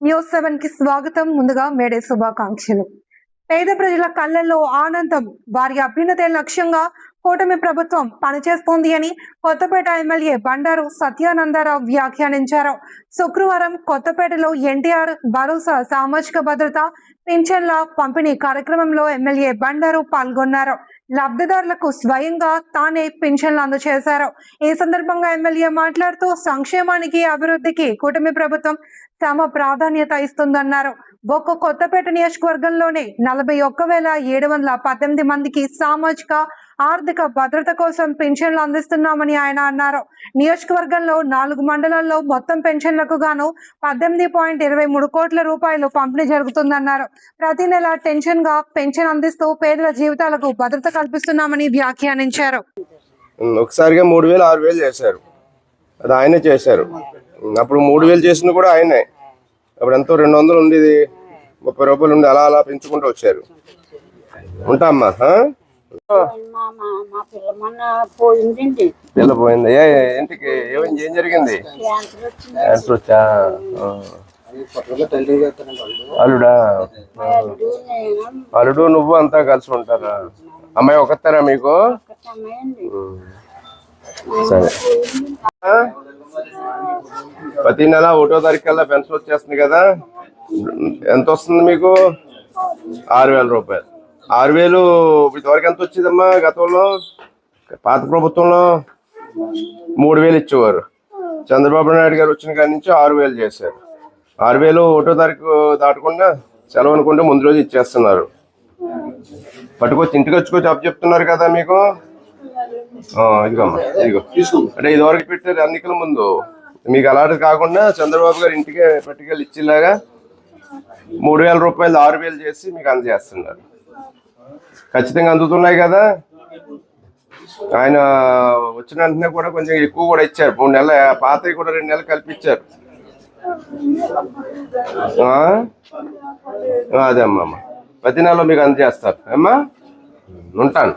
News 7 కి స్వాగతం. ముందుగా మేడే శుభాకాంక్షలు. పేద ప్రజల కళ్ళల్లో ఆనందం, వారి అభ్యున్నతే లక్ష్యంగా కూటమి ప్రభుత్వం పనిచేస్తోంది అని కొత్తపేట ఎమ్మెల్యే బండారు సత్యానందరావు వ్యాఖ్యానించారు. శుక్రవారం కొత్తపేటలో ఎన్టీఆర్ భరోసా సామాజిక భద్రత పింఛన్ల పంపిణీ కార్యక్రమంలో ఎమ్మెల్యే బండారు పాల్గొన్నారు. లబ్ధిదారులకు స్వయంగా తానే పింఛన్లు అందజేశారు. ఈ సందర్భంగా ఎమ్మెల్యే మాట్లాడుతూ సంక్షేమానికి, అభివృద్ధికి కూటమి ప్రభుత్వం తమ ప్రాధాన్యత ఇస్తుందన్నారు. ఒక్క కొత్తపేట నియోజకవర్గంలోనే 41,718 మందికి సామాజిక, ఆర్థిక భద్రత కోసం పెన్షన్లు అందిస్తున్నామని ఆయన అన్నారు. నియోజకవర్గంలో 4 మండలాల్లో మొత్తం పెన్షన్లకు గాను 18.23 కోట్ల రూపాయలు పంపిణీ జరుగుతుందన్నారు. ప్రతి నెల టెన్షన్ గా పెన్షన్ అందిస్తూ పేదల జీవితాలకు భద్రత కల్పిస్తున్నామని వ్యాఖ్యానించారు. ఒకసారిగా 3,000, 6,000 చేశారు. అది ఆయనే చేశారు. అప్పుడు 3,000 చేసింది కూడా ఆయనే. అప్పుడు ఎంతో 200 ఉండేది, 30 రూపాయలు ఉండి అలా అలా పెంచుకుంటూ వచ్చారు. ఉంటామ్మా. పిల్ల పోయింది. ఇంటికి ఏం జరిగింది? వచ్చా అల్లుడా? అల్లుడు నువ్వు అంతా కలిసి ఉంటారా? అమ్మాయి ఒకతారా మీకు? సరే. ప్రతి నెల 1వ తారీఖు కల్లా పెన్షన్ వచ్చేస్తుంది కదా. ఎంత వస్తుంది మీకు? 6,000 రూపాయలు. 6,000 ఇదివరకు ఎంత వచ్చిందమ్మా? గతంలో పాత ప్రభుత్వంలో 3,000 ఇచ్చేవారు. చంద్రబాబు నాయుడు గారు వచ్చిన కాడి నుంచి 6,000 చేశారు. 6,000 1వ తారీఖు దాటకుండా సెలవు అనుకుంటే ముందు రోజు ఇచ్చేస్తున్నారు. పట్టుకొచ్చి ఇంటికి వచ్చుకొచ్చి అప్పు చెప్తున్నారు కదా మీకు. ఇదిగోమ్మా, ఇదిగో. అంటే ఇదివరకు పెట్టారు ఎన్నికల ముందు. మీకు అలాంటి కాకుండా చంద్రబాబు గారు ఇంటికే పట్టుకెళ్ళి ఇచ్చేలాగా 3,000 రూపాయలు 6,000 చేసి మీకు అందజేస్తున్నారు. ఖచ్చితంగా అందుతున్నాయి కదా. ఆయన వచ్చిన వెంటనే కూడా కొంచెం ఎక్కువ కూడా ఇచ్చారు. 3 నెలల పాతవి కూడా 2 నెలలు కల్పించారు. అదే అమ్మా, ప్రతి నెలలో మీకు అందజేస్తారు అమ్మా. ఉంటాను.